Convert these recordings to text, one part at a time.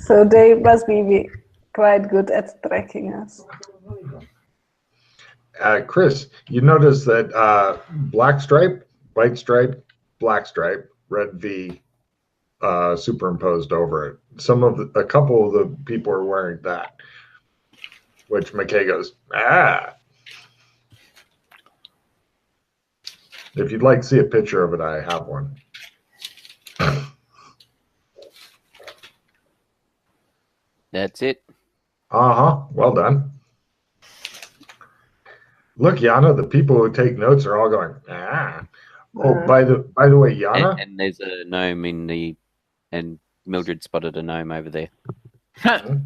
So they must be quite good at tracking us. Chris, you notice that black stripe, white stripe, black stripe, red V superimposed over it. A couple of the people are wearing that, which McKay goes, ah. If you'd like to see a picture of it, I have one. That's it. Well done. Look, Yana, the people who take notes are all going, ah. Oh, by the way, Yana. And there's a gnome and Mildred spotted a gnome over there. By the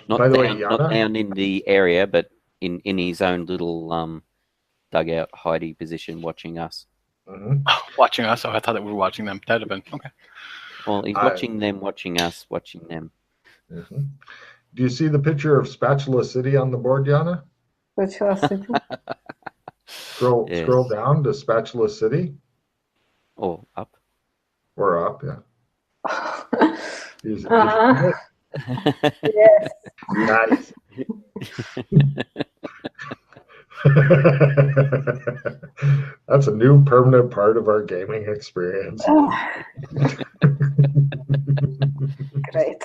way, Yana. Not down in the area, but in his own little dugout hidey position, watching us. Watching us? Oh, I thought that we were watching them. That'd have been okay. Well, he's watching them, watching us, watching them. Do you see the picture of Spatula City on the board, Yana? Spatula City. Scroll down to Spatula City. Or up. Or up, yeah. Yes. Nice. That's a new permanent part of our gaming experience. Great.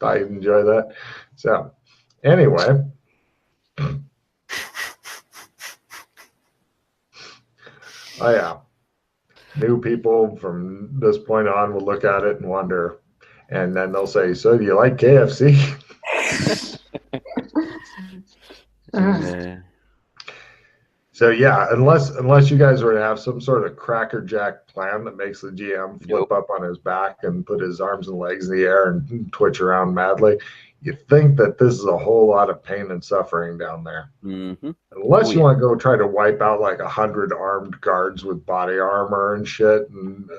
I enjoy that. So, anyway. Oh, yeah. New people from this point on will look at it and wonder. And then they'll say, so do you like KFC? So yeah, unless you guys were to have some sort of crackerjack plan that makes the GM flip up on his back and put his arms and legs in the air and twitch around madly, you think that this is a whole lot of pain and suffering down there. Unless you want to go try to wipe out like 100 armed guards with body armor and shit, and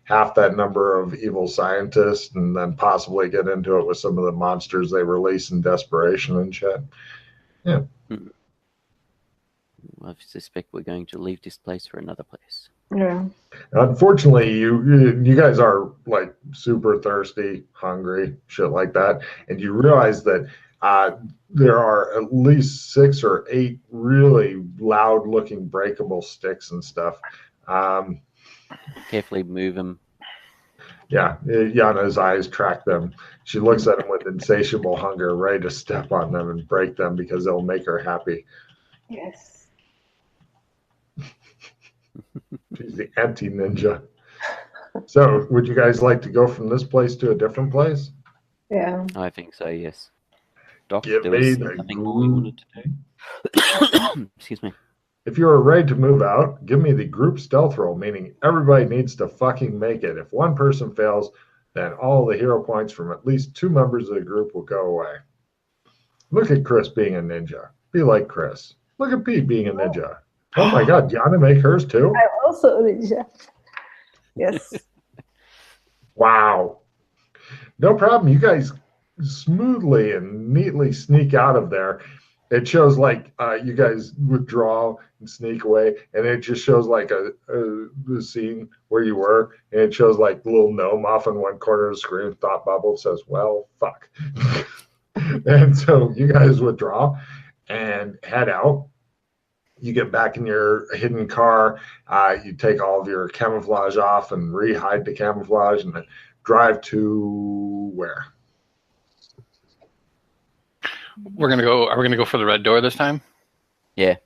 half that number of evil scientists, and then possibly get into it with some of the monsters they release in desperation and shit. Yeah. I suspect we're going to leave this place for another place. Yeah. Unfortunately, you guys are like super thirsty, hungry, shit like that, and you realize that there are at least 6 or 8 really loud-looking breakable sticks and stuff. Carefully move them. Yeah, Yana's eyes track them. She looks at them with insatiable hunger, ready to step on them and break them because they'll make her happy. Yes. She's the anti-ninja. So, would you guys like to go from this place to a different place? Yeah. I think so, yes. Doc, Give there me was the nothing more we wanted to do. Excuse me. If you are ready to move out, give me the group stealth roll, meaning everybody needs to fucking make it. If one person fails, then all the hero points from at least 2 members of the group will go away. Look at Chris being a ninja. Be like Chris. Look at Pete being a ninja. Oh my God, Yana make hers too? I'm also a ninja. Yes. Wow. No problem. You guys smoothly and neatly sneak out of there. It shows like you guys withdraw and sneak away, and it just shows like the scene where you were, and it shows like the little gnome off in one corner of the screen. Thought bubble says, "Well, fuck." And so you guys withdraw and head out. You get back in your hidden car. You take all of your camouflage off and re-hide the camouflage, and then drive to where? We're gonna go. Are we gonna go for the red door this time? Yeah.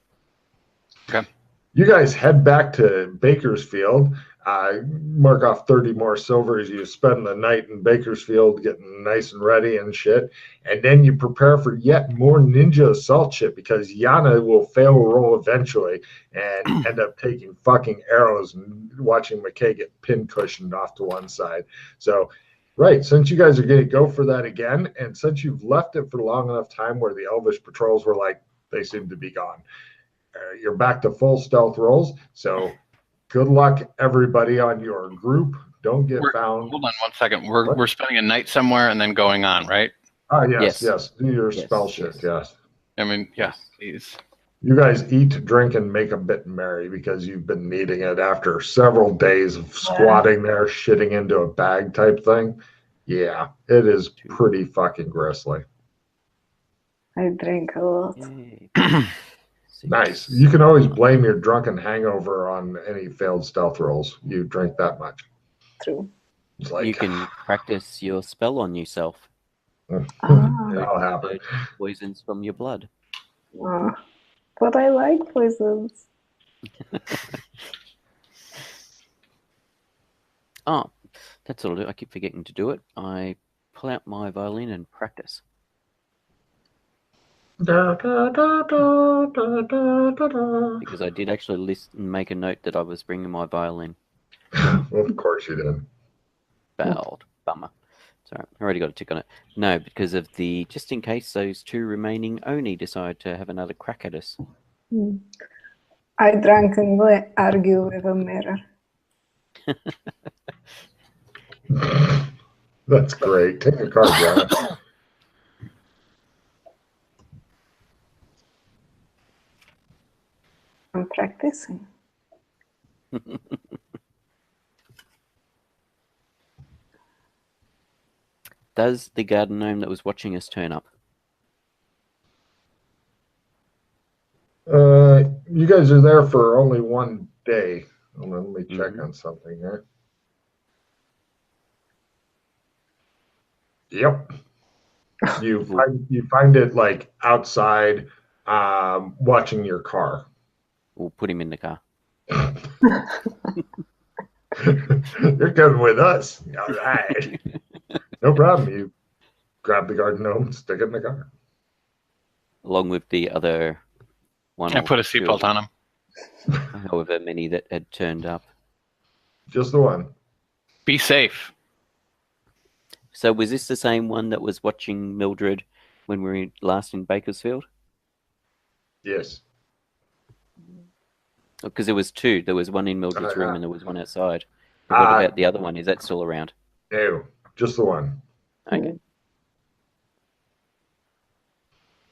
Okay. You guys head back to Bakersfield. Mark off 30 more silver as you spend the night in Bakersfield getting nice and ready and shit. And then you prepare for yet more ninja assault shit because Yana will fail a roll eventually and end up taking fucking arrows and watching McKay get pin cushioned off to one side. So, right, since you guys are going to go for that again, and since you've left it for long enough time where the Elvish patrols were like, they seem to be gone. You're back to full stealth rolls. So good luck, everybody, on your group. Don't get found. Hold on 1 second. We're spending a night somewhere and then going on, right? Yes. Do your spell shit, yes. I mean, yeah, please. You guys eat, drink, and make a bit merry because you've been needing it after several days of squatting there, shitting into a bag type thing. Yeah, it is pretty fucking grisly. I drink a lot. Yay. Nice. You can always blame your drunken hangover on any failed stealth rolls. You drink that much. True. It's like You can practice your spell on yourself. that'll happen. Poisons from your blood. But I like poisons. Oh, that's all I do. I keep forgetting to do it. I pull out my violin and practice. Because I did actually listen and make a note that I was bringing my violin. Well, of course you did. Failed. Bummer. Sorry, I already got a tick on it. No, because of the just in case those two remaining Oni decide to have another crack at us. I drunkenly argue with a mirror. That's great. Take a card, Brian. I'm practicing. Does the garden gnome that was watching us turn up? You guys are there for only one day. Hold on, let me check on something here. Yep. You find it like outside, watching your car. We'll put him in the car. You're coming with us. All right. No problem. You grab the garden gnome and stick it in the car. Along with the other one. I put a seatbelt on him. However many that had turned up. Just the one. Be safe. So was this the same one that was watching Mildred when we were last in Bakersfield? Yes. Because there was two. There was one in Mildred's room and there was one outside. But what about the other one? Is that still around? No, just the one. Okay.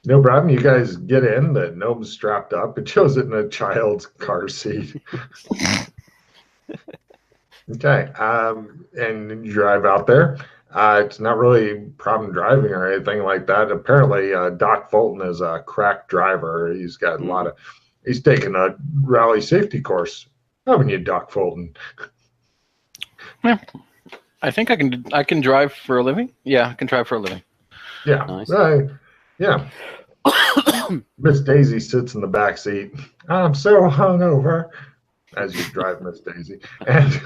No problem. You guys get in. The gnome's strapped up. It shows it in a child's car seat. Okay. And you drive out there. It's not really a problem driving or anything like that. Apparently, Doc Fulton is a crack driver. He's got a lot of. He's taken a rally safety course. Haven't you, Doc Fulton? Yeah. I think I can drive for a living. Yeah, I can drive for a living. Yeah. Nice. Yeah. Miss Daisy sits in the back seat. I'm so hungover as you drive Miss Daisy. And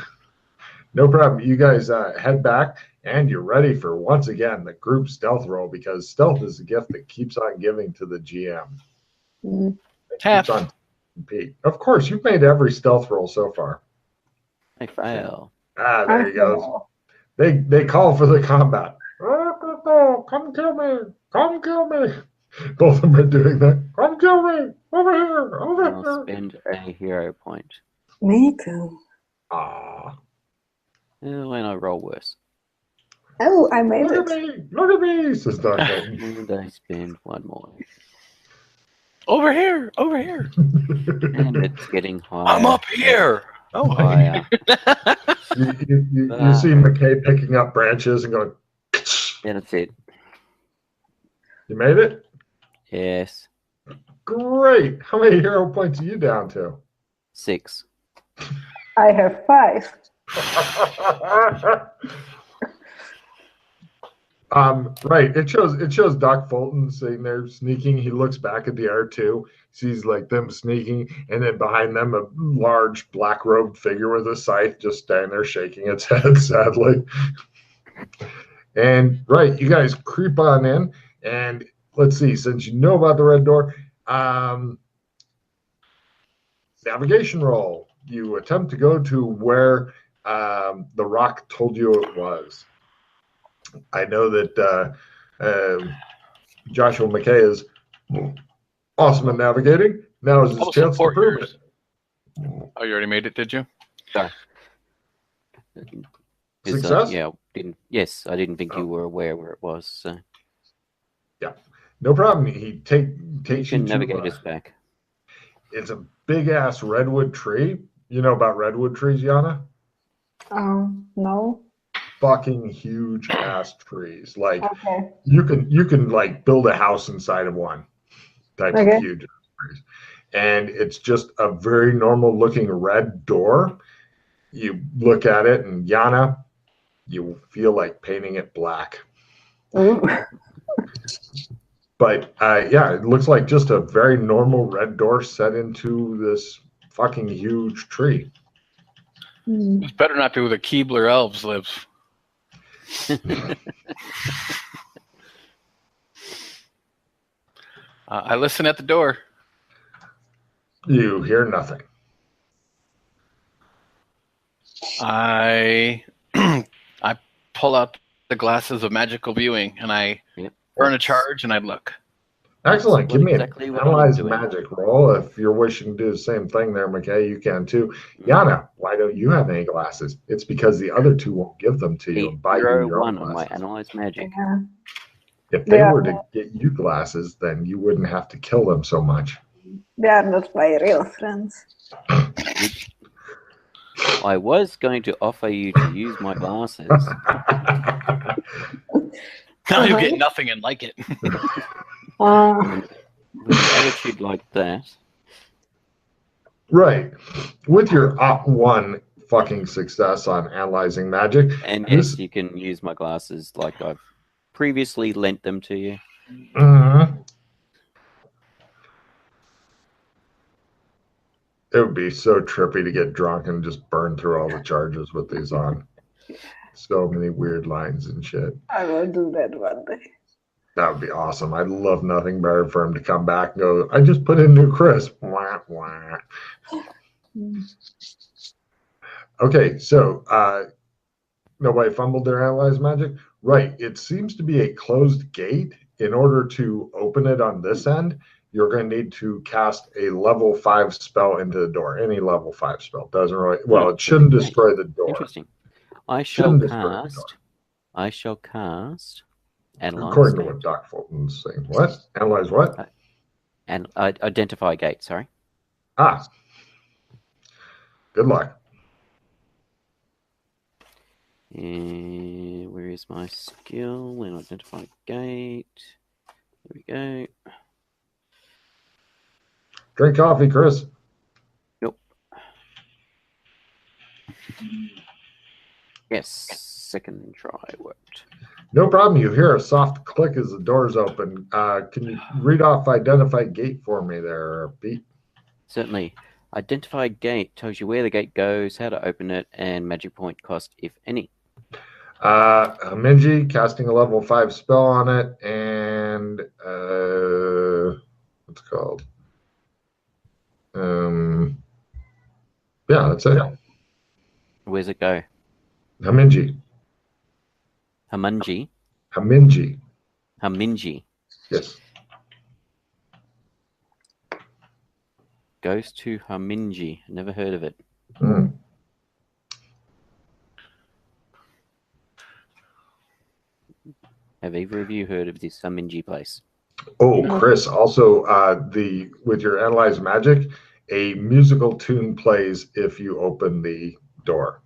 no problem. You guys head back and you're ready for, once again, the group stealth roll because stealth is a gift that keeps on giving to the GM. Half. Keeps on Pete. Of course, you've made every stealth roll so far. I fail. There he goes. They call for the combat. Come kill me. Come kill me. Both of them are doing that. Come kill me. Over here. Over I'll here. spend a hero point. Me too. Ah. Oh, and I roll worse. Oh, I made Look it. at me. Look at me, says Doc. And I spend one more. Over here. Over here. And it's getting higher. I'm up here. Oh, Higher. You see McKay picking up branches and going, Yeah, that's it. you made it? Yes. Great. How many hero points are you down to? 6.6. I have 5. Right. It shows Doc Fulton sitting there sneaking. He looks back at the R2, sees like them sneaking, and then behind them a large black robed figure with a scythe just standing there shaking its head sadly. And right, you guys creep on in, and let's see, since you know about the red door, navigation roll. You attempt to go to where the rock told you it was. I know that Joshua McKay is awesome at navigating. Now is his chance to prove it. Oh, you already made it, did you? Sorry. Success? Yeah, yes, I didn't think you were aware where it was. So. Yeah, no problem. He takes You can you navigate to, us back. It's a big ass redwood tree. You know about redwood trees, Yana? No. Fucking huge ass trees. Like Okay. you can like build a house inside of one. Types of Okay. huge trees. And it's just a very normal looking red door. You look at it, and Yana, you feel like painting it black. Ooh. But yeah, it looks like just a very normal red door set into this fucking huge tree. Hmm. It's better not be where the Keebler elves live. I listen at the door. You hear nothing. I I pull out the glasses of magical viewing and I Yep. burn a charge and I look. Excellent. Give me exactly an what I'm analyze doing. magic roll. If you're wishing to do the same thing there, McKay, you can too. Yana, why don't you have any glasses? It's because the other two won't give them to you and buy you your own 1 on my glasses. analyze magic. Yeah. If they Yeah. were to get you glasses, then you wouldn't have to kill them so much. They are not my real friends. I was going to offer you to use my glasses. Now you get nothing and like it. With an attitude like that. Right. With your op 1 fucking success on analyzing magic. And this- yes, you can use my glasses like I've previously lent them to you. Mhm. It would be so trippy to get drunk and just burn through all the charges with these on. So many weird lines and shit. I will do that one day. That would be awesome. I'd love nothing better for him to come back and go, I just put in new Chris. Wah, wah. Okay, so nobody fumbled their analyze magic? Right. It seems to be a closed gate. In order to open it on this end, you're going to need to cast a level 5 spell into the door. Any level 5 spell. Doesn't really, well, it shouldn't destroy the door. Interesting. I shall cast analyze According to gate. what Doc Fulton's saying. What? Analyze what? And identify gate, sorry. Ah. Good luck. Where is my skill? When identify gate. There we go. Drink coffee, Chris. Nope. Yes, second try worked. No problem. You hear a soft click as the doors open. Can you read off identify gate for me there, Pete? Certainly. Identify gate tells you where the gate goes, how to open it, and magic point cost, if any. Minji casting a level 5 spell on it, and what's it called? Yeah, that's it. Where's it go? Haminji. Hamunji? Haminji. Haminji. Yes. Goes to Haminji. Never heard of it. Mm. Have either of you heard of this Haminji place? Oh, Chris, also with your analyze magic, a musical tune plays if you open the door.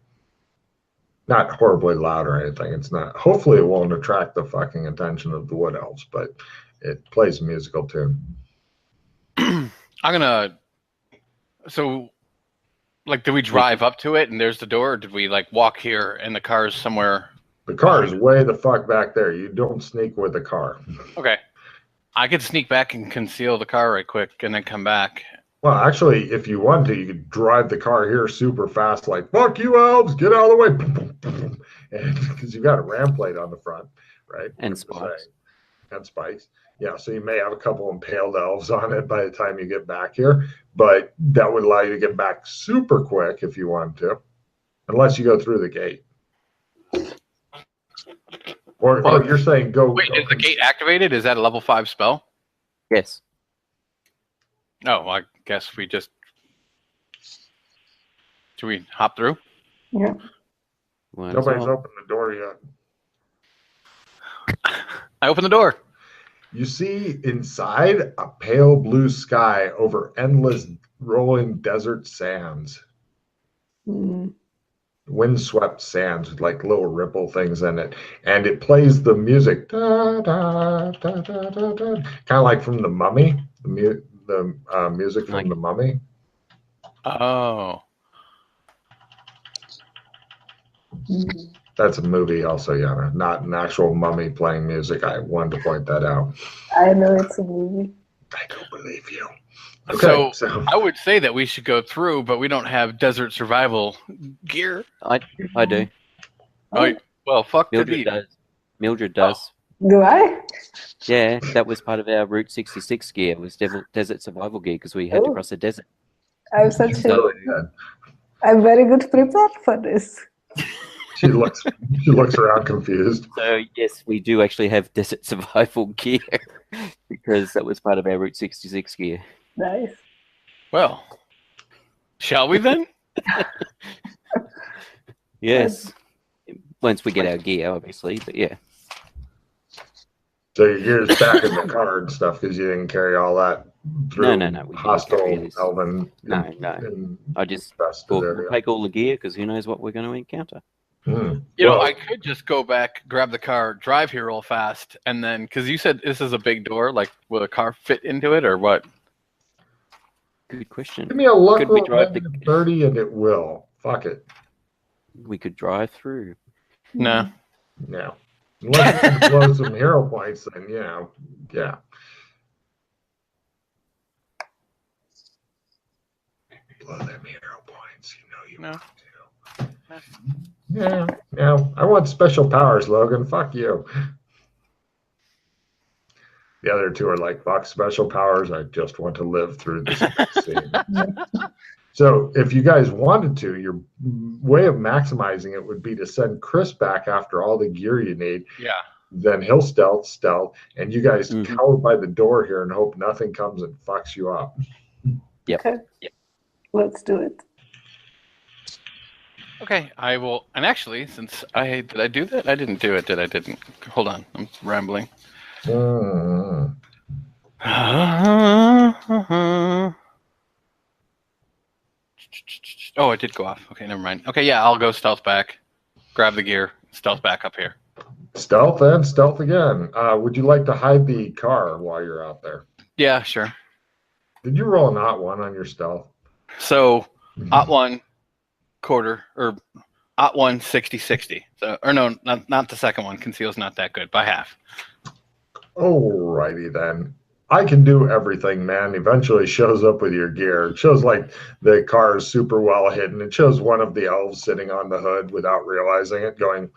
Not horribly loud or anything. It's not. Hopefully, it won't attract the fucking attention of the wood elves, but it plays a musical tune. I'm gonna. So, like, did we drive up to it and there's the door, or did we like walk here and the car's somewhere? The car is way the fuck back there. You don't sneak with a car. Okay, I could sneak back and conceal the car right quick and then come back. Well, actually, if you want to, you could drive the car here super fast, like, fuck you, elves, get out of the way. Because you've got a ram plate on the front, right? And spikes. And spikes. Yeah, so you may have a couple impaled elves on it by the time you get back here, but that would allow you to get back super quick if you wanted to, unless you go through the gate. Or you're saying go. Wait, is the gate activated? Is that a level 5 spell? Yes. Oh, well, I guess we just. Do we hop through? Yeah. Nobody's opened the door yet. I open the door. You see inside a pale blue sky over endless rolling desert sands, Mm. windswept sands with like little ripple things in it, and it plays the music, kind of like from The Mummy, the music from Okay. The Mummy. Oh. Mm. That's a movie, also, Yana, not an actual mummy playing music. I wanted to point that out. I know it's a movie. I don't believe you. So, Okay, so I would say that we should go through, but we don't have desert survival gear. I do. Oh, well, fuck the Mildred beat. does. Mildred does. Do I? Yeah, that was part of our Route 66 gear. Was desert survival gear because we had to Oh. cross a desert. I'm such she's a. really good. I'm very good prepared for this. She looks around confused. So yes, we do actually have desert survival gear because that was part of our Route 66 gear. Nice. Well, shall we then? Yes, once we get our gear, obviously. But yeah, So your gear's back in the car and stuff because you didn't carry all that through No, we didn't carry hostile this. elven. No. I just we'll take all the gear because who knows what we're going to encounter. Hmm. You know, Well, I could just go back, grab the car, drive here real fast, and then because you said this is a big door, like will a car fit into it or what? Good question. give me a luck Could we roll drive negative 30 and it will. Fuck it. We could drive through. No. Yeah. Unless you can blow some hero points, then yeah. Blow them hero points. You know you No. want to. Yeah. No. I want special powers, Logan. Fuck you. The other two are like, fuck special powers. I just want to live through this scene. So if you guys wanted to, your way of maximizing it would be to send Chris back after all the gear you need. Yeah. Then he'll stealth, and you guys Mhm. cower by the door here and hope nothing comes and fucks you up. Yep. Okay. Let's do it. Okay, I will. And actually, since did I do that? I didn't do it. Did I? Didn't. Hold on, I'm rambling. Mm. Oh, it did go off. Okay, never mind. Okay, yeah, I'll go stealth back, grab the gear, stealth back up here. Stealth and stealth again. Would you like to hide the car while you're out there? Yeah, sure. Did you roll an ot one on your stealth? So, ot 1 quarter or ot 1 60/60. So, or no, not the second one. Conceal's not that good by half. Alrighty then. I can do everything, man. Eventually shows up with your gear. It shows like the car is super well hidden. It shows one of the elves sitting on the hood without realizing it, going,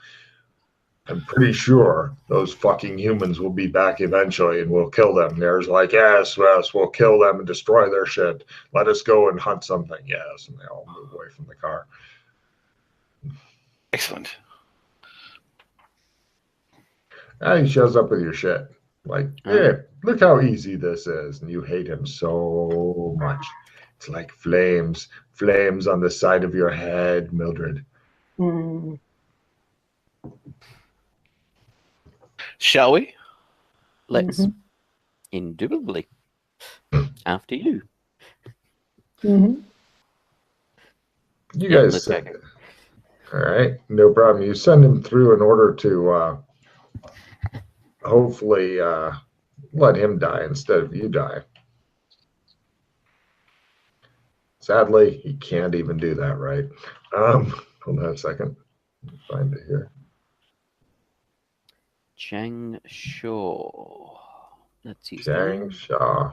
I'm pretty sure those fucking humans will be back eventually and we'll kill them. There's like, yes, we'll kill them and destroy their shit. Let us go and hunt something. Yes. And they all move away from the car. Excellent. And he shows up with your shit. Like, hey, look how easy this is. And you hate him so much. It's like flames on the side of your head, Mildred. Mm. Shall we? Let's. Indubitably. After you. Mm-hmm. You Yeah, guys let's send go. it. All right, no problem. You send him through in order to hopefully let him die instead of you die. Sadly, he can't even do that, right? Hold on a second. Let me find it here. Chang Shaw. That's his Chang name. Shaw.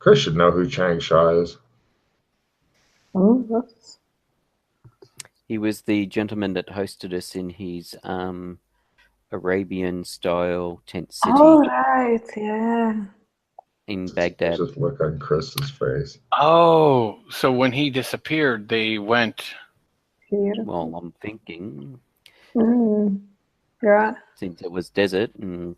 Chris should know who Chang Shaw is. Oh, that's... He was the gentleman that hosted us in his Arabian-style tent city Oh, right, yeah. in Baghdad. Just look on Chris's face. Oh, so when he disappeared, they went. Here. Well, I'm thinking, Mm. Yeah. since it was desert and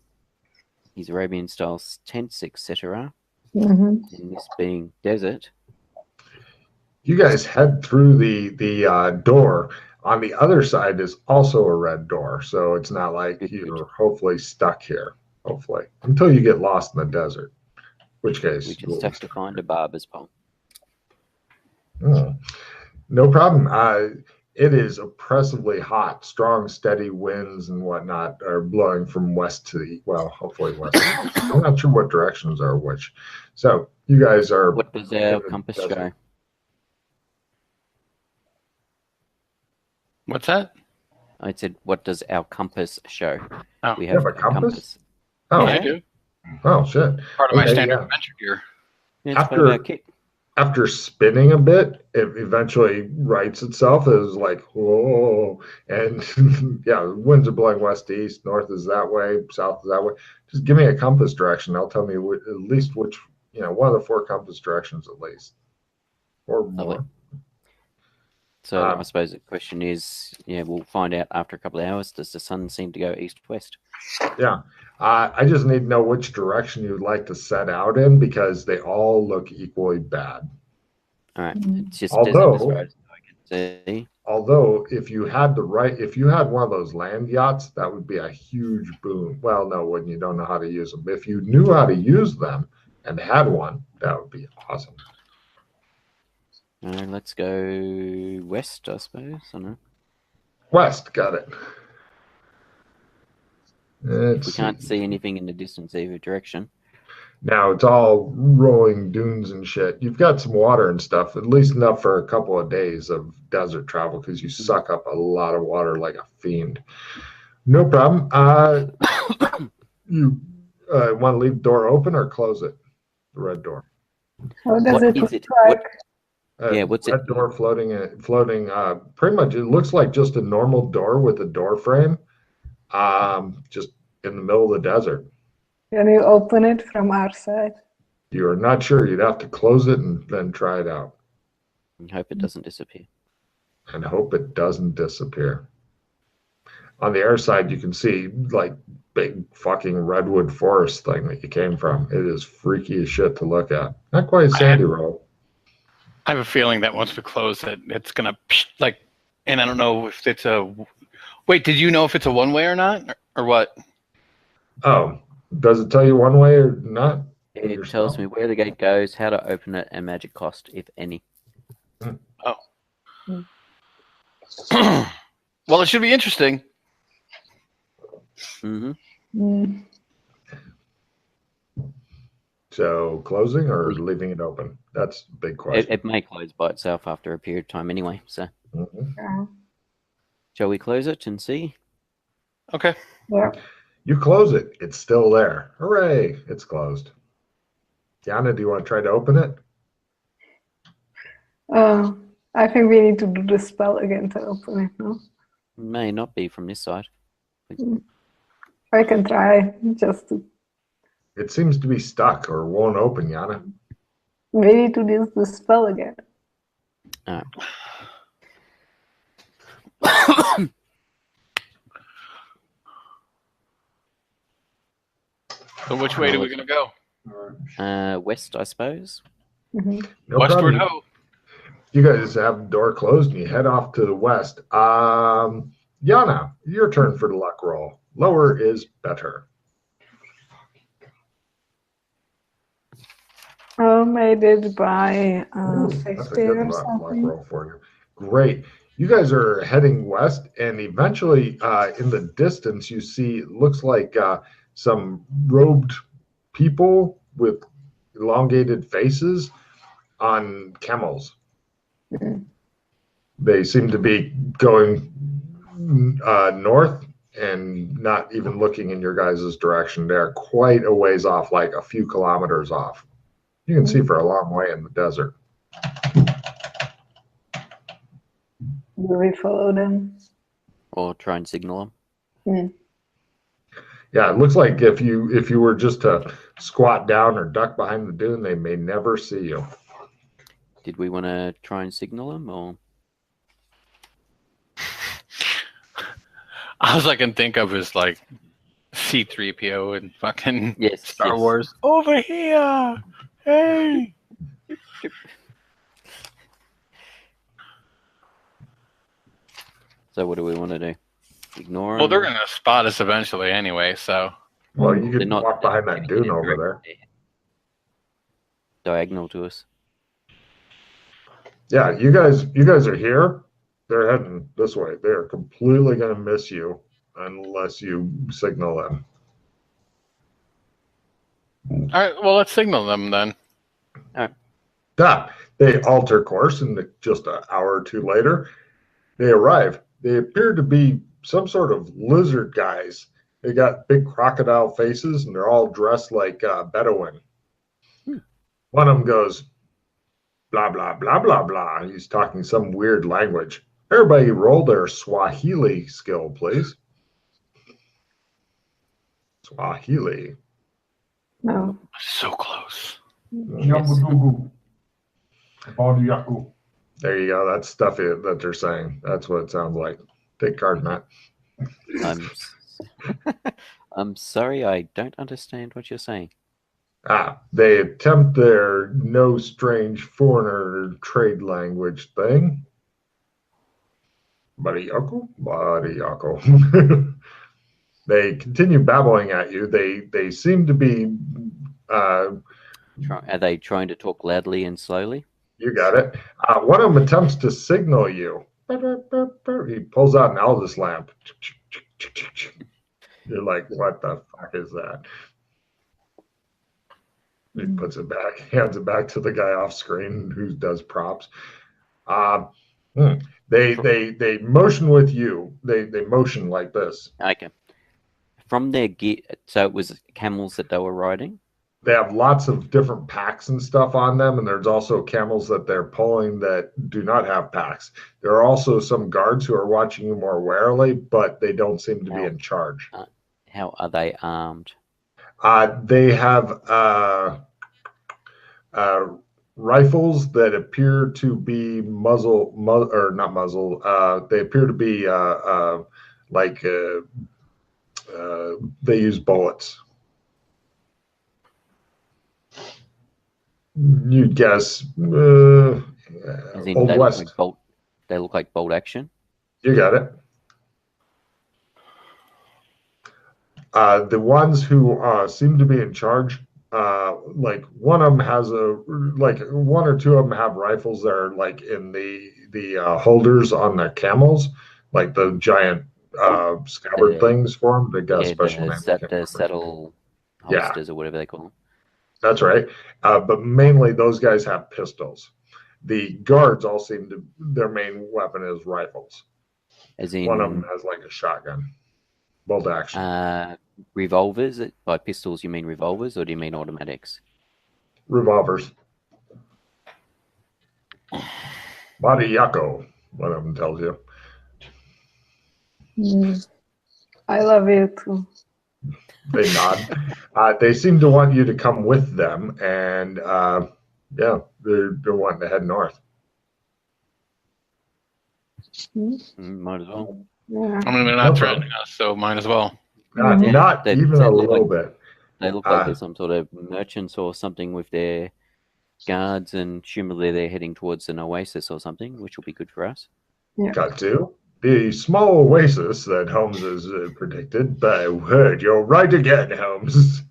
his Arabian-style tents, etc., Mm-hmm. and this being desert, You guys head through the door. On the other side is also a red door, so it's not like Good. you're hopefully stuck here. Hopefully, until you get lost in the desert, Which case? We just have to find a barber's pole. No problem. It is oppressively hot. Strong, steady winds and whatnot are blowing from west to the, well, hopefully west. I'm not sure what directions are which. So you guys are. What does our compass show? What's that? I said, what does our compass show? Oh. We You have a compass? Oh, Oh, I do. Oh, shit. Part of my Okay, standard yeah. adventure gear. Yeah, it's part of our kit. After spinning a bit, it eventually rights itself. It was like, whoa. And yeah, winds are blowing west to east, north is that way, south is that way. Just give me a compass direction. They'll tell me at least which, one of the 4 compass directions at least. Or more. Lovely. So I suppose the question is, we'll find out after a couple of hours. Does the sun seem to go east-west? Yeah. I just need to know which direction you'd like to set out in because they all look equally bad. All right. It's just desert as far as I can see. Although if you had one of those land yachts, that would be a huge boon. Well, no, when you don't know how to use them. If you knew how to use them and had one, that would be awesome. Let's go west, I suppose. I don't know. West, got it. We can't see anything in the distance either direction. Now it's all rolling dunes and shit. You've got some water and stuff, at least enough for a couple of days of desert travel because you suck up a lot of water like a fiend. No problem. You want to leave the door open or close it? The red door. How does it look like? What's red door floating? Pretty much, it looks like just a normal door with a door frame, just in the middle of the desert. Can you open it from our side? You're not sure. You'd have to close it and then try it out. And hope it doesn't disappear. And hope it doesn't disappear. On the air side, you can see like big fucking redwood forest thing that you came from. It is freaky as shit to look at. Not quite Sandy Row. I have a feeling that once we close it, it's gonna and I don't know if it's a. Wait, did you know if it's a one-way or not, or what? Oh, does it tell you one way or not? It tells me where the gate goes, how to open it, and magic cost, if any. Oh. Well, it should be interesting. Mm-hmm. So closing or leaving it open? That's a big question. It may close by itself after a period of time anyway. So, Yeah. Shall we close it and see? Okay. Yeah. You close it. It's still there. Hooray. It's closed. Yana, do you want to try to open it? I think we need to do the spell again to open it, no? May not be from this side. I can try just to. It seems to be stuck or won't open, Yana. We need to do the spell again. So which way are we gonna go? West, I suppose. Mm-hmm. No Westward problem. ho. You guys have the door closed and you head off to the west. Yana, your turn for the luck roll. Lower is better. Made it by That's a 50 good or luck something. roll for you. Great. You guys are heading west, and eventually in the distance, you see, it looks like some robed people with elongated faces on camels. Mm-hmm. They seem to be going north and not even looking in your guys' direction. They're quite a ways off, like a few kilometers off. You can see for a long way in the desert. Do we follow them? Or try and signal them. Yeah, it looks like if you were just to squat down or duck behind the dune, they may never see you. Did we want to try and signal them, or? All I can think of is like C-3PO and fucking Star Yes. Wars. Over here! Hey! So what do we want to do? Ignore them? Well, they're gonna spot us eventually anyway, so. Well, you They're could not walk behind that dune over there. diagonal to us. Yeah, you guys are here. They're heading this way. They are completely going to miss you unless you signal them. All right. Well, let's signal them then. They alter course, and just an hour or two later, they arrive. They appear to be some sort of lizard guys. They got big crocodile faces, and they're all dressed like Bedouin. One of them goes, blah, blah, blah, blah, blah. He's talking some weird language. Everybody roll their Swahili skill, please. Swahili. No. So close. There you go. That's stuff that they're saying. That's what it sounds like. Take card, Matt. I'm sorry, I don't understand what you're saying. They attempt their no strange foreigner trade language thing. Bariyako? Bariyako. They continue babbling at you. They seem to be... Are they trying to talk loudly and slowly? You got it. One of them attempts to signal you. He pulls out an Aldous lamp. You're like, what the fuck is that? He puts it back, hands it back to the guy off screen who does props. They motion with you. They motion like this. Okay. From their gear, so it was camels that they were riding? They have lots of different packs and stuff on them, and there's also camels that they're pulling that do not have packs. There are also some guards who are watching you more warily, but they don't seem to be in charge. How are they armed? They have rifles that appear to be not muzzle. They appear to be they use bullets. You'd guess Old West. They look like bolt action. You got it. The ones who seem to be in charge, like one of them has one or two of them have rifles that are like in the holders on the camels, like the giant scabbard things for them. They got a special name. Saddle holsters or whatever they call them. That's right. But mainly those guys have pistols. The guards all seem to, their main weapon is rifles. As in, one of them has like a shotgun. Bolt action. Revolvers? By pistols you mean revolvers or do you mean automatics? Revolvers. Bariyako, one of them tells you. I love you too. They nod. They seem to want you to come with them, and yeah, they're wanting to head north. Might as well. Yeah. I mean, they're not threatening us, so might as well. Not even a little bit. They look like there's some sort of merchants or something with their guards, and presumably they're heading towards an oasis or something, which will be good for us. Yeah. Got to. The small oasis that Holmes has predicted, but I heard you're right again, Holmes.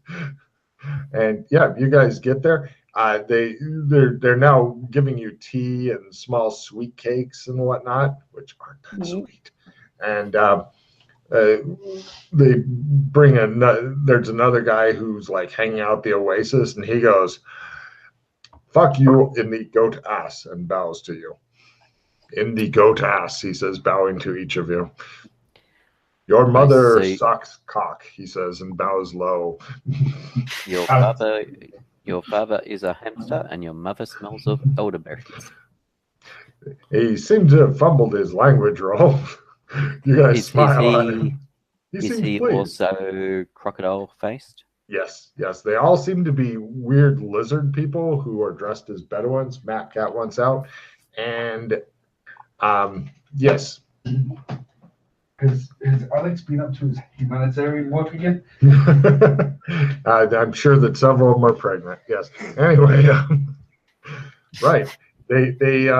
And yeah, you guys get there. They're now giving you tea and small sweet cakes and whatnot, which aren't that sweet. And they bring there's another guy who's like hanging out the oasis, and he goes, "Fuck you in the goat ass," and bows to you. In the goat ass, he says, bowing to each of you. Your mother sucks cock, he says, and bows low. Your father is a hamster, and your mother smells of elderberries. He seems to have fumbled his language roll. You guys smile at him. Is he also crocodile-faced? Yes. They all seem to be weird lizard people who are dressed as Bedouins. Matt Cat wants out. And yes. Has Alex been up to his humanitarian work again? I'm sure that several of them are pregnant. Yes. Anyway, right. They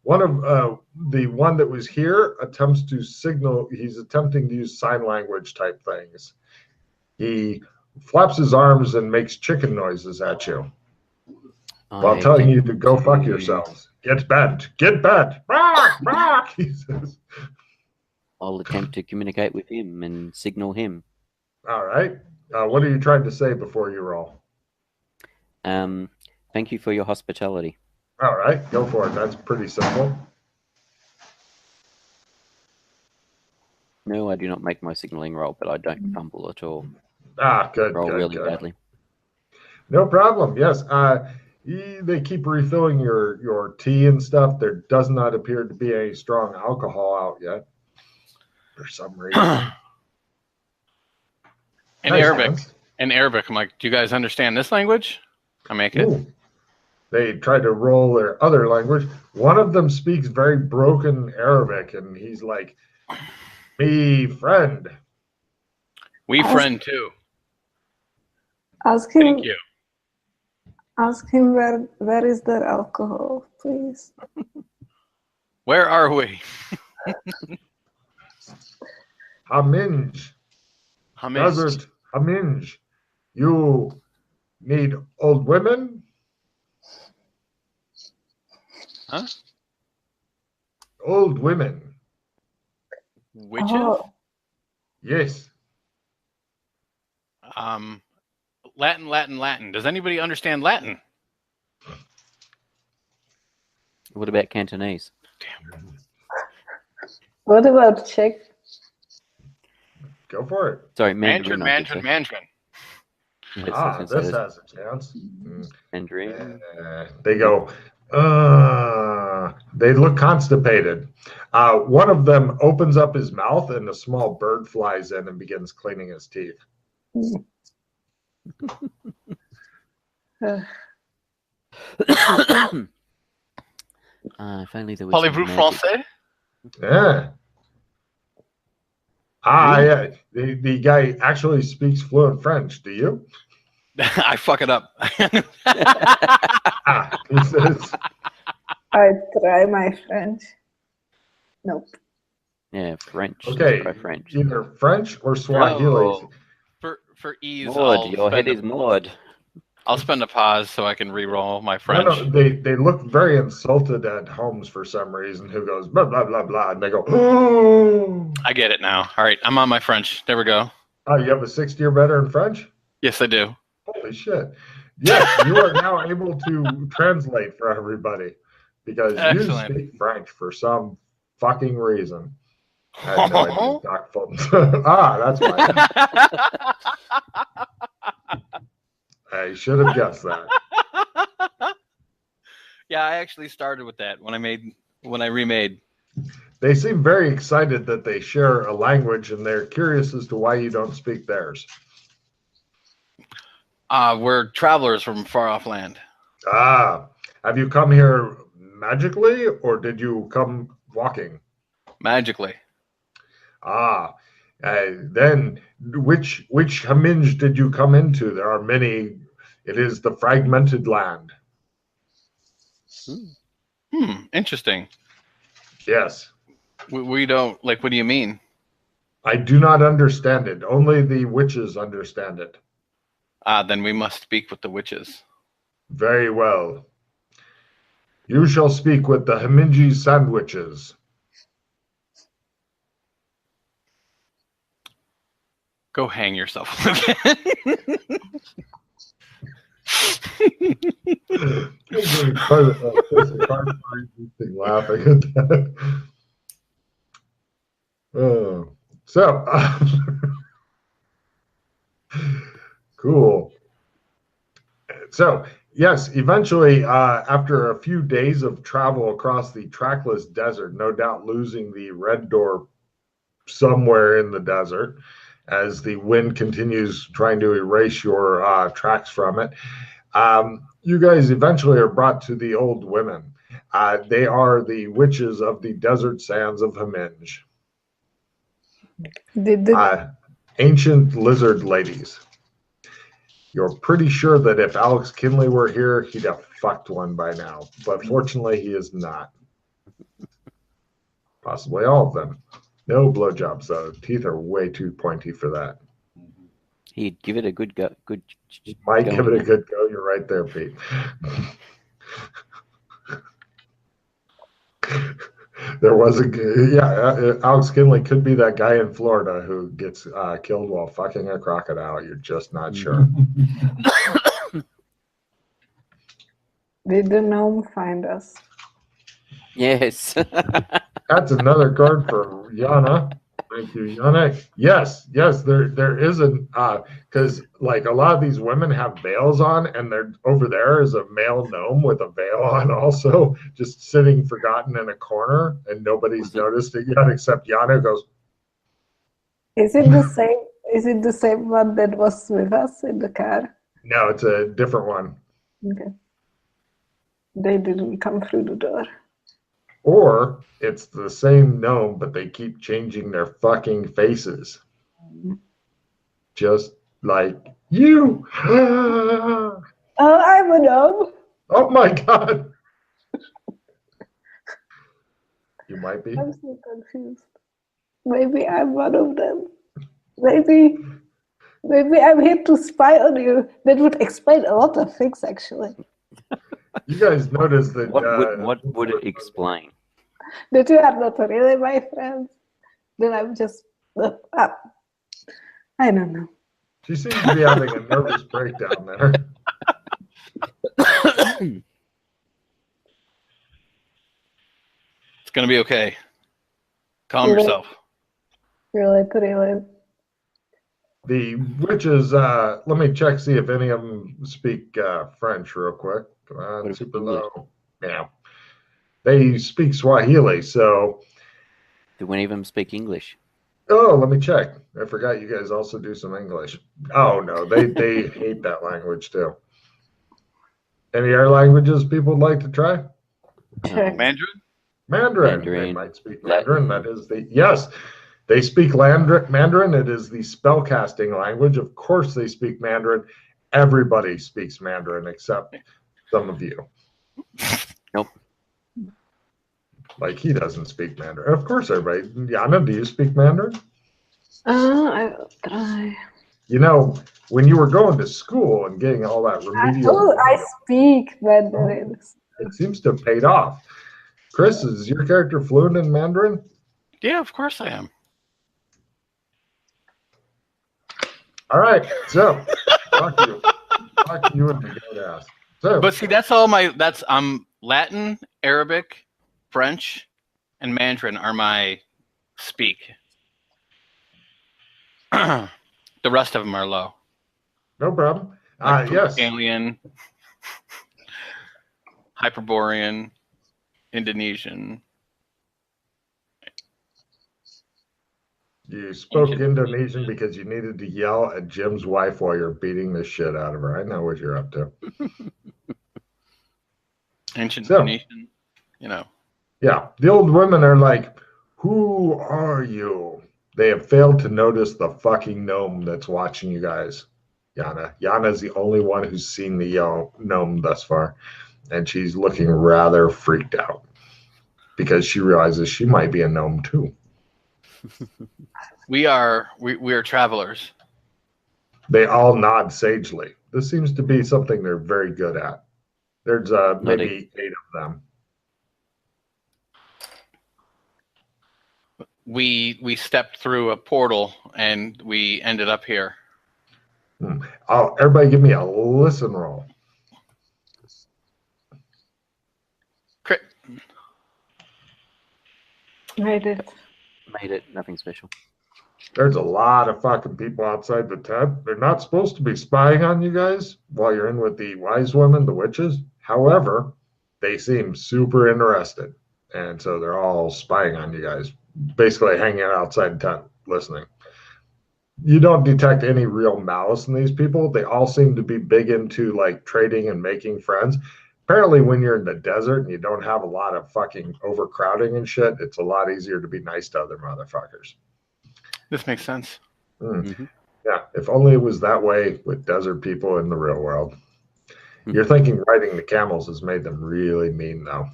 one of the one that was here attempts to signal. He's attempting to use sign language type things. He flaps his arms and makes chicken noises at you. While telling you to go fuck yourselves. Get bent. Get bent. Rock, rock, he says. I'll attempt to communicate with him and signal him. All right. What are you trying to say before you roll? Thank you for your hospitality. All right, go for it. That's pretty simple. No, I do not make my signaling roll, but I don't fumble at all. Ah, good. Roll good, really good. badly. No problem. Yes. They keep refilling your tea and stuff. There does not appear to be any strong alcohol out yet, for some reason. In Nice, Arabic. Hans. In Arabic, I'm like, do you guys understand this language? I make it. Ooh. They try to roll their other language. One of them speaks very broken Arabic, and he's like, "Me friend." We friend too. Ask him. Thank you. Ask him where is there alcohol, please. Where are we? Haminj. Hamis. Desert Haminj. You need old women? Huh? Old women. Witches? Oh, Yes. Latin. Does anybody understand Latin? What about Cantonese? what about Czech? Go for it. Sorry, Mandarin. Mandarin. Yes, I was gonna This say has a chance. Mandarin. They go, they look constipated. One of them opens up his mouth and a small bird flies in and begins cleaning his teeth. If only there was some Parlez-vous magic. français? Yeah. Yeah. The guy actually speaks fluent French. Do you? I fuck it up. He says, I try my French. Nope. Yeah, French. okay, Try French. either French or Swahili. Oh, For ease, Maud, your head is Maud. I'll spend a pause so I can re-roll my No, French. no, they look very insulted at Holmes for some reason, who goes, blah, blah, blah, blah. And they go, oh, I get it now. All right, I'm on my French. There we go. you have a 60 or better in French? Yes, I do. Holy shit. Yes, you are now able to translate for everybody because Excellent. you speak French for some fucking reason. I had no idea. Doc Fulton. That's why. I should have guessed that. Yeah, I actually started with that when I remade. They seem very excited that they share a language and they're curious as to why you don't speak theirs. We're travelers from far off land. Have you come here magically or did you come walking? Magically. Then which Haminj did you come into? There are many. It is the fragmented land. Interesting. Yes. We don't, like, what do you mean? I do not understand it. Only the witches understand it. Then we must speak with the witches. Very well. You shall speak with the Haminji sandwiches. Go hang yourself. Laughing at that. Cool. So, yes, eventually, after a few days of travel across the trackless desert, no doubt losing the red door somewhere in the desert, as the wind continues trying to erase your tracks from it, you guys eventually are brought to the old women. They are the witches of the desert sands of Haminj. Ancient lizard ladies. You're pretty sure that if Alex Kinley were here, he'd have fucked one by now. But fortunately, he is not. Possibly all of them. No blowjobs, though. Teeth are way too pointy for that. He'd give it a good go. Might give it a good go. You're right there, Pete. There was Alex Kinley could be that guy in Florida who gets killed while fucking a crocodile. You're just not sure. Did the gnome find us? Yes. That's another card for Yana. Thank you, Yana. Yes, there isn't because like a lot of these women have veils on, and they're over there is a male gnome with a veil on, also just sitting forgotten in a corner, and nobody's noticed it yet except Yana goes. Is it the same? Is it the same one that was with us in the car? No, it's a different one. Okay. They didn't come through the door. Or it's the same gnome, but they keep changing their fucking faces. Just like you. Oh, I'm a gnome. Oh my God. You might be. I'm so confused. Maybe I'm one of them. Maybe I'm here to spy on you. That would explain a lot of things, actually. You guys notice that. What would it explain? That you are not really my friends. Then I'm just. I don't know. She seems to be having a nervous breakdown there. It's gonna be okay. Calm yourself. Really. The witches, let me check, see if any of them speak French real quick. Super low. Yeah. They speak Swahili, so. Do any of them speak English? Oh, let me check. I forgot you guys also do some English. Oh, no, they hate that language too. Any other languages people would like to try? Mandarin? Mandarin. They might speak Mandarin. That is yes. They speak Mandarin. It is the spellcasting language. Of course, they speak Mandarin. Everybody speaks Mandarin except some of you. Nope. Like he doesn't speak Mandarin. Of course, everybody. Yana, do you speak Mandarin? I will try. You know, when you were going to school and getting all that remedial. I speak Mandarin. It seems to have paid off. Chris, is your character fluent in Mandarin? Yeah, of course I am. All right, so fuck you and the goat ass. So, But see, I'm Latin, Arabic, French, and Mandarin are my speak. The rest of them are low. no problem. Like Yes. Alien, Hyperborean, Indonesian. You spoke Indonesian because you needed to yell at Jim's wife while you're beating the shit out of her. I know what you're up to. Ancient So, Phoenician, you know. Yeah, the old women are like, who are you? They have failed to notice the fucking gnome that's watching you guys. Yana's the only one who's seen the gnome thus far, and she's looking rather freaked out because she realizes she might be a gnome too. We are travelers. They all nod sagely. This seems to be something they're very good at. There's maybe 8 of them. We stepped through a portal and we ended up here. Everybody give me a listen roll. Crit. Made it. Made it. Nothing special. There's a lot of fucking people outside the tent. They're not supposed to be spying on you guys while you're in with the wise women, the witches. However, they seem super interested. And so they're all spying on you guys, basically hanging out outside the tent, listening. You don't detect any real malice in these people. They all seem to be big into like trading and making friends. Apparently, when you're in the desert and you don't have a lot of fucking overcrowding and shit, it's a lot easier to be nice to other motherfuckers. This makes sense. Mm-hmm. Yeah, if only it was that way with desert people in the real world. You're thinking riding the camels has made them really mean, though.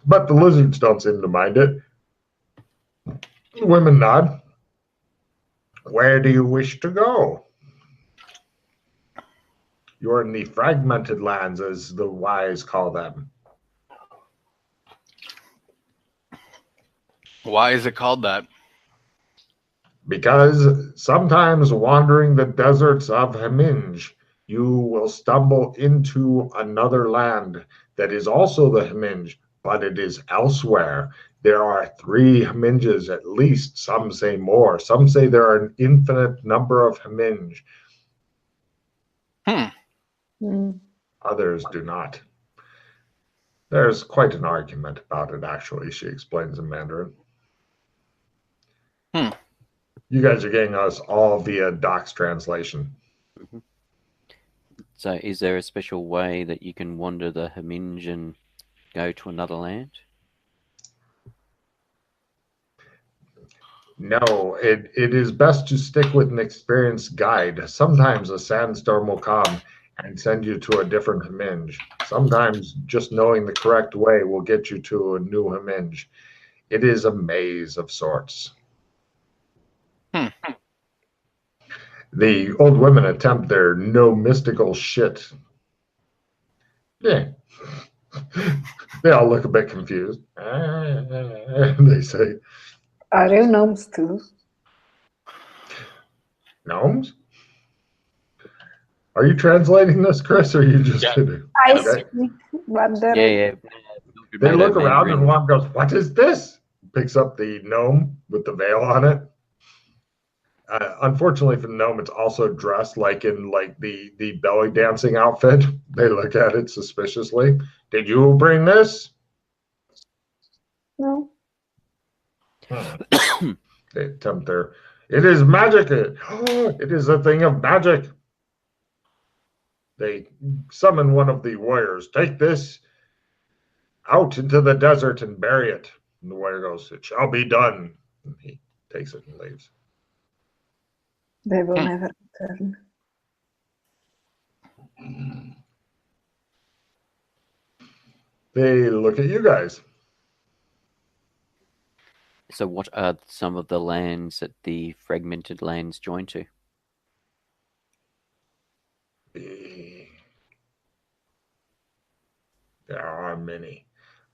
But the lizards don't seem to mind it. The women nod. Where do you wish to go? You're in the fragmented lands, as the wise call them. Why is it called that? Because sometimes wandering the deserts of Himinge, you will stumble into another land that is also the Himinge, but it is elsewhere. There are 3 Himinges at least. Some say more. Some say there are an infinite number of Himinge. Others do not. There's quite an argument about it, actually, she explains in Mandarin. You guys are getting us all via Doc's translation. So is there a special way that you can wander the Himinge and go to another land? No, it is best to stick with an experienced guide. Sometimes a sandstorm will come and send you to a different Himinge. Sometimes just knowing the correct way will get you to a new Himinge. It is a maze of sorts. The old women attempt their no mystical shit. Yeah. They all look a bit confused. They say, Are there gnomes too? gnomes? Are you translating this, Chris, or are you just kidding? I Okay. speak Mandarin. Yeah. They look around and Mandarin. one goes, "What is this?" Picks up the gnome with the veil on it. Unfortunately for the gnome, it's also dressed like in the belly dancing outfit. They look at it suspiciously. Did you bring this? No. They attempt their. It is magic. It is a thing of magic. They summon one of the warriors. Take this out into the desert and bury it. And the warrior goes, "It shall be done." And he takes it and leaves. They will never return. They look at you guys. So what are some of the lands that the fragmented lands join to? There are many,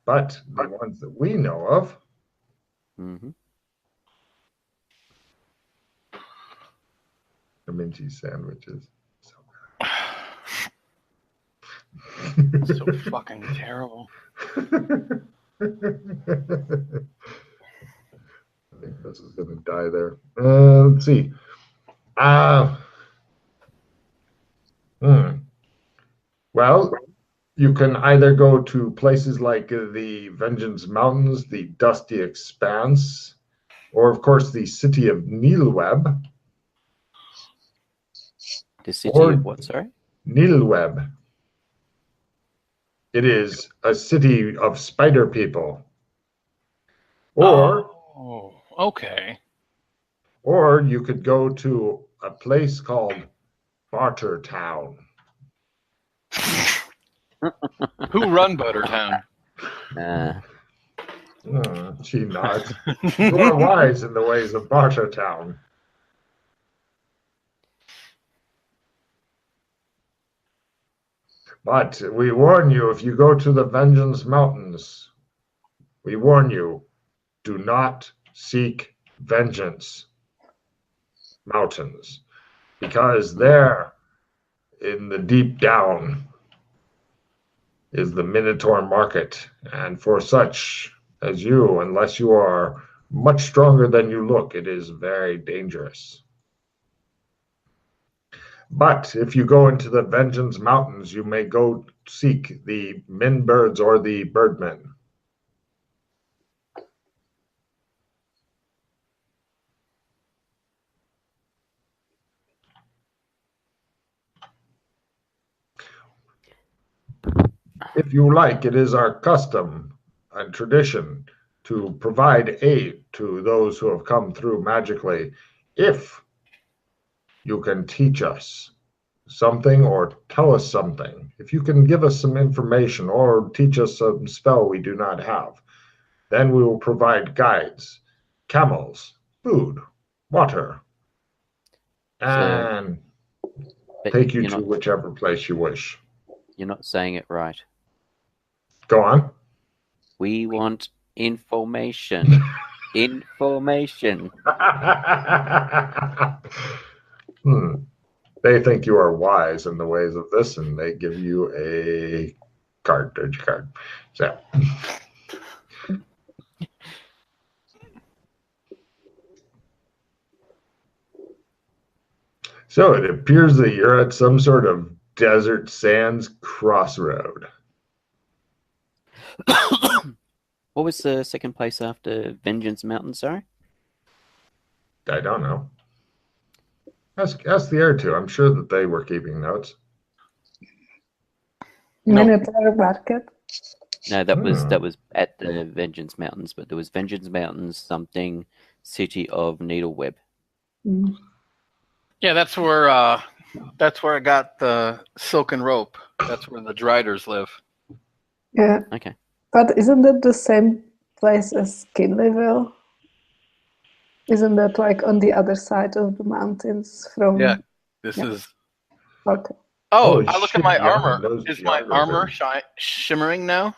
but the ones that we know of. The minty sandwiches. So fucking terrible. I think this is going to die there. Let's see. Well, you can either go to places like the Vengeance Mountains, the Dusty Expanse, or, of course, the city of Nilweb. The city of what, sorry? Nilweb. It is a city of spider people. Or, okay. Or you could go to a place called Barter Town. Who run Buttertown? She nods. You are wise in the ways of Barter Town. But we warn you, if you go to the Vengeance Mountains, we warn you, do not seek Vengeance Mountains, because there, in the deep down, is the Minotaur Market, and for such as you, unless you are much stronger than you look, it is very dangerous. But if you go into the Vengeance Mountains, you may go seek the men birds or the birdmen. If you like, it is our custom and tradition to provide aid to those who have come through magically, if you can teach us something or tell us something. If you can give us some information or teach us some spell we do not have, then we will provide guides, camels, food, water, and But take you you're to not, whichever place you wish. you're not saying it right. Go on. We want information. Information. They think you are wise in the ways of this, and they give you a cartridge card. So. So it appears that you're at some sort of desert sands crossroad. What was the second place after Vengeance Mountain, sorry? I don't know. Ask the air two. I'm sure that they were keeping notes. Minotaur Market. No, that was at the Vengeance Mountains, but there was Vengeance Mountains, something City of Needleweb. Mm. Yeah, that's where I got the silken rope. That's where the Driders live. Yeah. Okay. But isn't it the same place as Kinleyville? Isn't that like on the other side of the mountains from... Yeah, this Yeah. is. Okay. Oh, Holy I look shit, at my Yana armor. knows Is my geography. armor shimmering now?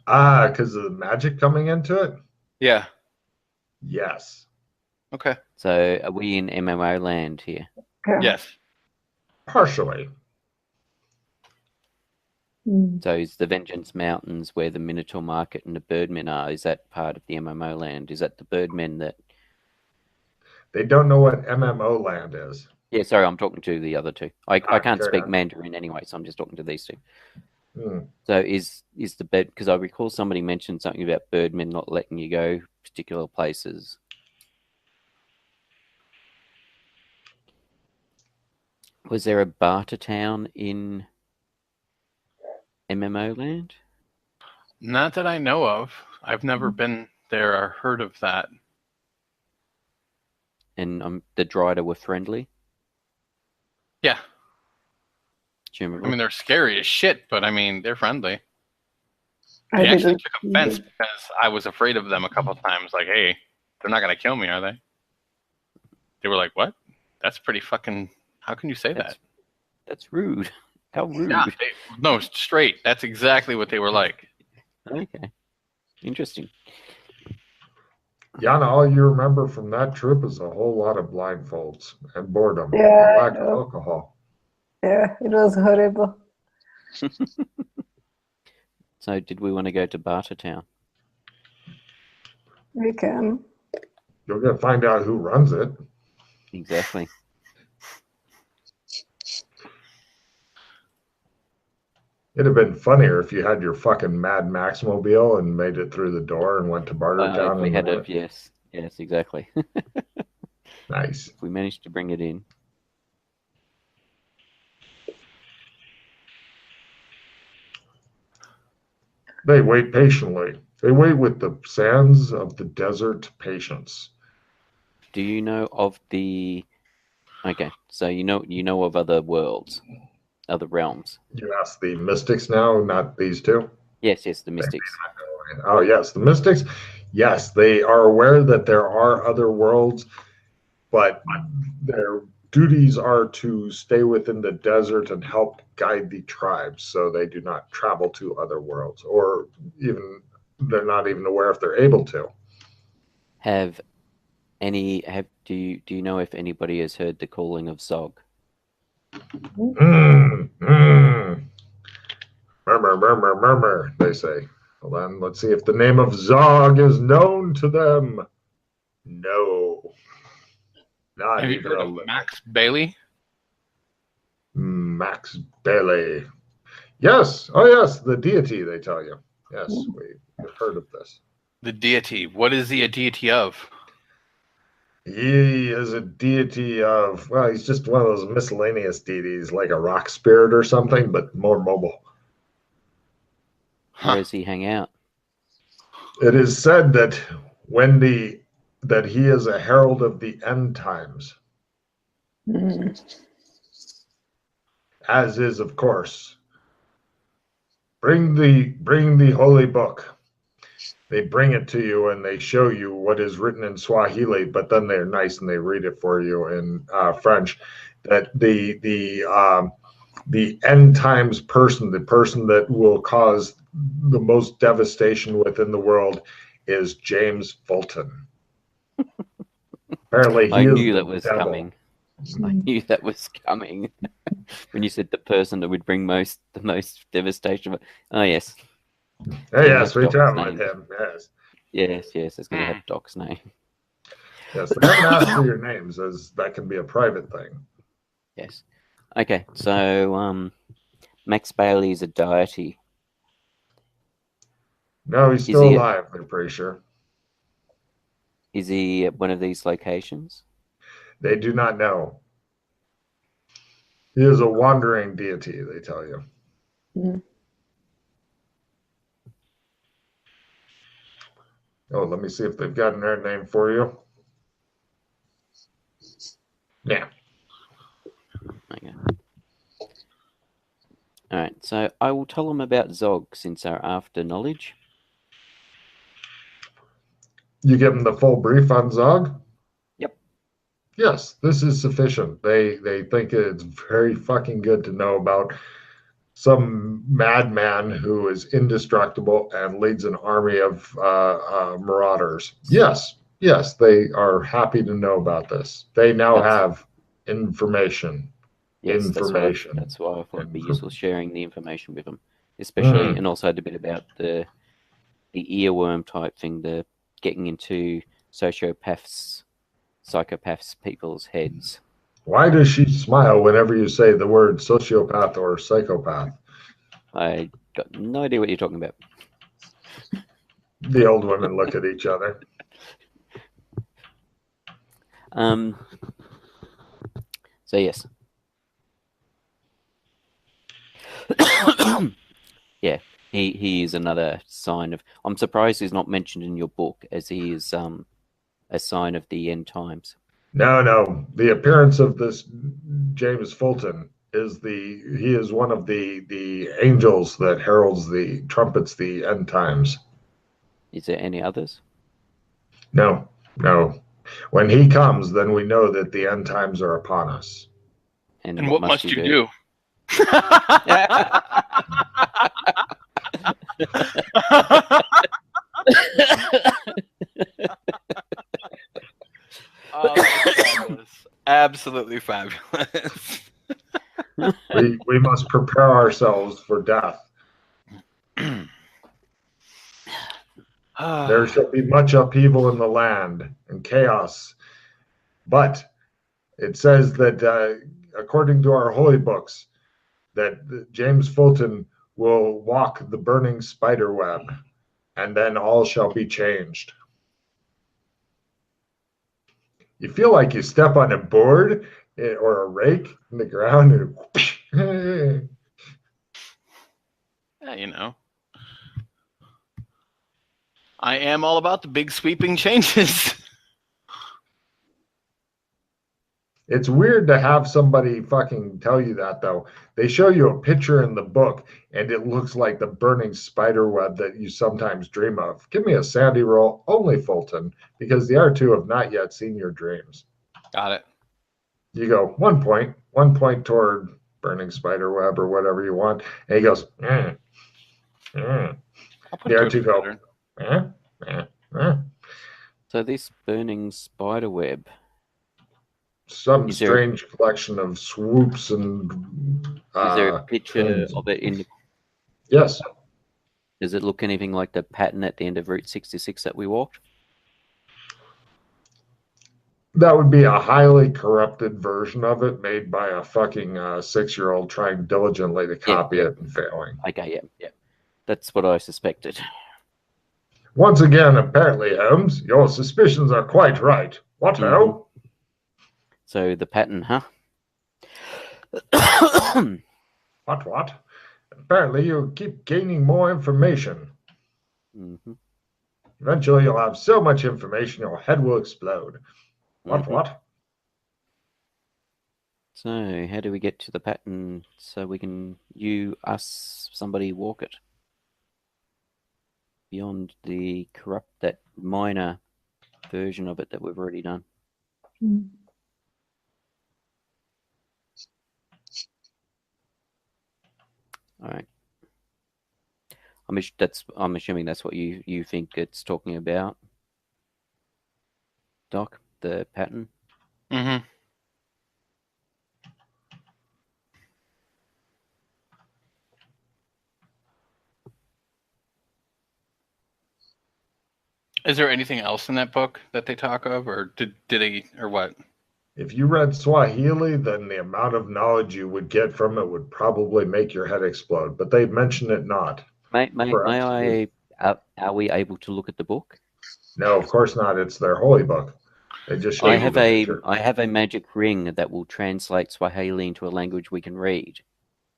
Because of the magic coming into it? Yeah. Yes. Okay. So are we in MMO land here? Yeah. Yes. Partially. Mm. So is the Vengeance Mountains where the Minotaur Market and the Birdmen are? Is that part of the MMO land? Is that the Birdmen that... They don't know what MMO land is. Yeah, sorry, I'm talking to the other two. I can't fair speak enough. Mandarin anyway, so I'm just talking to these two. Hmm. So is the bird... Because I recall somebody mentioned something about Birdmen not letting you go particular places. Was there a barter town in MMO land? Not that I know of. I've never been there or heard of that. And the Drider were friendly? Yeah. Do you remember? I mean, they're scary as shit, but I mean, they're friendly. I They actually didn't. took offense because I was afraid of them a couple times. Like, hey, they're not going to kill me, are they? They were like, what? That's pretty fucking... How can you say that? That's rude. How rude. Yeah, no, straight. That's exactly what they were like. Okay. Interesting. Yana, all you remember from that trip is a whole lot of blindfolds and boredom Yeah, and I lack of know. alcohol. Yeah, it was horrible. So did we want to go to Barter Town? We can. You're going to find out who runs it. Exactly. It'd have been funnier if you had your fucking Mad Max mobile and made it through the door and went to Barter If Town. we and had then a... Yes, exactly. Nice. If we managed to bring it in. They wait patiently. They wait with the sands of the desert patience. Do you know of the... Okay, so you know of other worlds, other realms. You ask the mystics now, not these two? Yes, the Mystics. Oh, yes, the mystics. Yes, they are aware that there are other worlds, but their duties are to stay within the desert and help guide the tribes, so they do not travel to other worlds, or even they're not even aware if they're able to. Do you know if anybody has heard the calling of Zog? Murmur, murmur, murmur, they say. Well, then, let's see if the name of Zog is known to them. No. Not Have you even heard a of little. Max Bailey? Max Bailey. Yes. Oh, yes. The deity, they tell you. Yes, we've heard of this. The deity. What is he a deity of? He is a deity of, well, he's just one of those miscellaneous deities, like a rock spirit or something, but more mobile. Where does he hang out? It is said that that he is a herald of the end times, as is, of course. Bring the holy book. They bring it to you and they show you what is written in Swahili, but then they're nice and they read it for you in French. that the end times person, the person that will cause the most devastation within the world, is James Fulton. Apparently, he I is knew the that was devil. coming. I knew that was coming. When you said the person that would bring the most devastation. Oh yes. Hey, yes, Have we Doc's travel with name. him. Yes, Yes, it's going to have Doc's name. yes. They haven't asked for your names, as that can be a private thing. Yes. Okay, so Max Bailey is a deity. No, he's Is still he? alive. I'm pretty sure. Is he at one of these locations? They do not know. He is a wandering deity, they tell you. Mhm. Oh, let me see if they've gotten their name for you. Yeah. Okay. All right, so I will tell them about Zog since they're after knowledge. You give them the full brief on Zog? Yep. Yes, this is sufficient. They think it's very fucking good to know about some madman who is indestructible and leads an army of marauders. Yes, they are happy to know about this. They now have information. Yes, that's why I thought it'd be useful sharing the information with them, especially, and also the bit about the earworm type thing, the getting into psychopaths, people's heads. Why does she smile whenever you say the word sociopath or psychopath? I got no idea what you're talking about. The old women look at each other. So yes. Yeah, he is another sign of. I'm surprised he's not mentioned in your book, as he is a sign of the end times. No. The appearance of this James Fulton he is one of the angels that heralds the trumpets the end times. Is there any others? No. When he comes, then we know that the end times are upon us. And what must you do? Fabulous. Absolutely fabulous. We must prepare ourselves for death. There shall be much upheaval in the land and chaos. But it says that, according to our holy books, that James Fulton will walk the burning spider web, and then all shall be changed. You feel like you step on a board or a rake in the ground and Yeah, you know. I am all about the big sweeping changes. It's weird to have somebody fucking tell you that, though. They show you a picture in the book, and it looks like the burning spider web that you sometimes dream of. Give me a sandy roll, only Fulton, because the R2 have not yet seen your dreams. Got it. You go 1 point toward burning spider web or whatever you want, and he goes, I'll put The two R2 go, So this burning spider web. Some strange collection of swoops and. Is there a picture trains. of it in? Yes. Does it look anything like the pattern at the end of Route 66 that we walked? That would be a highly corrupted version of it, made by a fucking 6-year-old trying diligently to copy it and failing. Okay, yeah. That's what I suspected. Once again, apparently, Holmes, your suspicions are quite right. What, ho? So the pattern, huh? What? Apparently, you keep gaining more information. Eventually, you'll have so much information, your head will explode. What? So, how do we get to the pattern so we can, somebody walk it? Beyond the that minor version of it that we've already done. All right. I'm assuming that's what you think it's talking about, Doc, the pattern. Mm-hmm. Is there anything else in that book that they talk of, or did they, or what? If you read Swahili, then the amount of knowledge you would get from it would probably make your head explode. But they mention it not. May I? Are we able to look at the book? No, of course not. It's their holy book. They just show you the picture. I have a magic ring that will translate Swahili into a language we can read.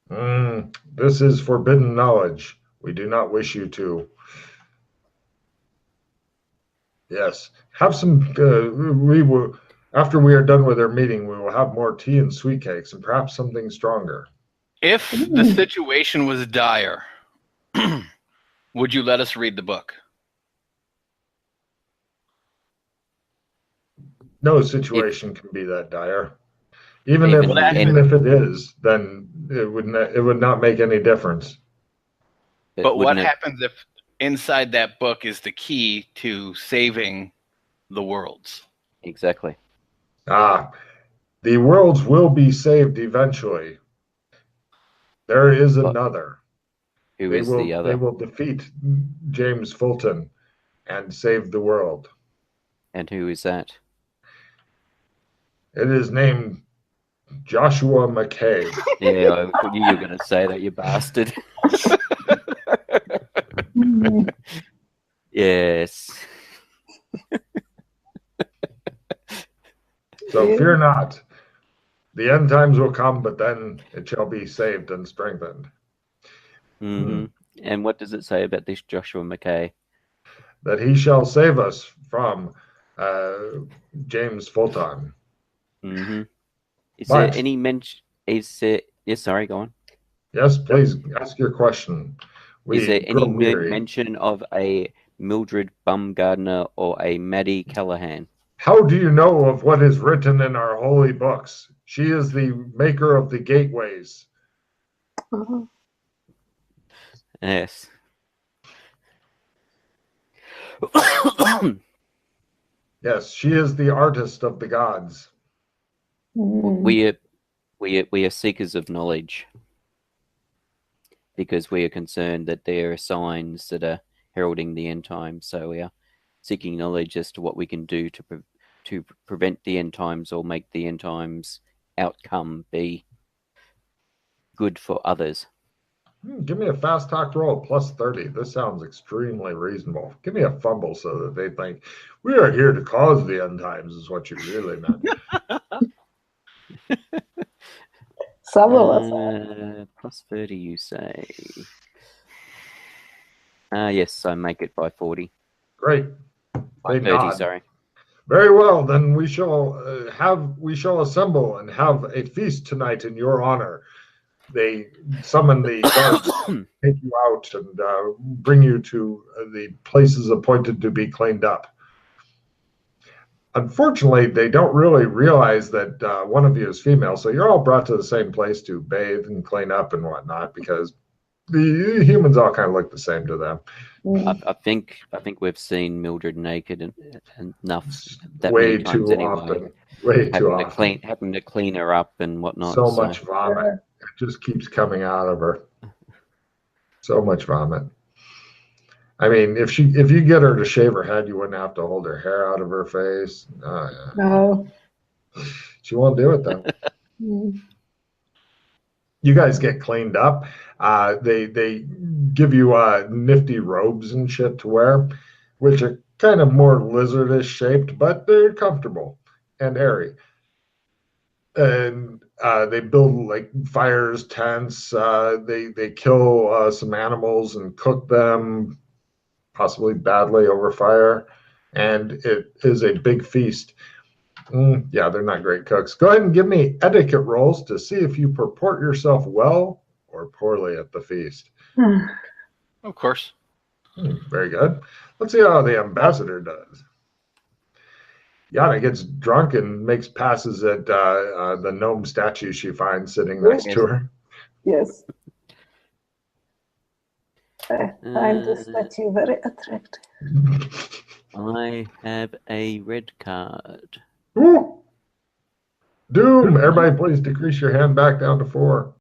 This is forbidden knowledge. We do not wish you to. Yes, have some. We will. After we are done with our meeting, we will have more tea and sweet cakes, and perhaps something stronger. If the situation was dire, would you let us read the book? No situation can be that dire. Even if it is, then it would not make any difference. But what happens if inside that book is the key to saving the worlds? Exactly. The worlds will be saved eventually. There is another. Who is the other? They will defeat James Fulton and save the world. And who is that? It is named Joshua McKay. Yeah, I knew you were going to say that, you bastard. Yes. So fear not. The end times will come, but then it shall be saved and strengthened. Mm-hmm. And what does it say about this Joshua McKay? That he shall save us from James Fulton. Mm-hmm. Is there any mention? Yes, sorry, go on. Yes, please ask your question. Is there any mention of a Mildred Bumgardner or a Maddie Callahan? How do you know of what is written in our holy books? She is the maker of the gateways. Yes. Yes, she is the artist of the gods. We are seekers of knowledge because we are concerned that there are signs that are heralding the end times. So we are seeking knowledge as to what we can do to prevent the end times or make the end times outcome be good for others. Give me a fast talk roll plus 30. This sounds extremely reasonable. Give me a fumble so that they think we are here to cause the end times is what you really meant. Some of us plus 30, you say? Yes, I make it by 40. Great. By 30, sorry. Very well, then we shall assemble and have a feast tonight in your honor. They summon the guards, take you out, and bring you to the places appointed to be cleaned up. Unfortunately, they don't really realize that one of you is female, so you're all brought to the same place to bathe and clean up and whatnot, because the humans all kind of look the same to them. I think we've seen Mildred naked enough that way many times too anyway. often. Way too often. Having to clean her up and whatnot. So much vomit. It just keeps coming out of her. So much vomit. I mean, if you get her to shave her head, you wouldn't have to hold her hair out of her face. Oh, yeah. No. She won't do it though. You guys get cleaned up. They give you nifty robes and shit to wear, which are kind of more lizardish shaped, but they're comfortable and airy. And they build like fires, tents. They kill some animals and cook them, possibly badly over fire. And it is a big feast. Yeah, they're not great cooks. Go ahead and give me etiquette rolls to see if you purport yourself well or poorly at the feast. Of course. Very good. Let's see how the ambassador does. Yana gets drunk and makes passes at the gnome statue she finds sitting next to her. Yes. I find this statue very attractive. I have a red card. Ooh. Doom! Everybody please decrease your hand back down to 4.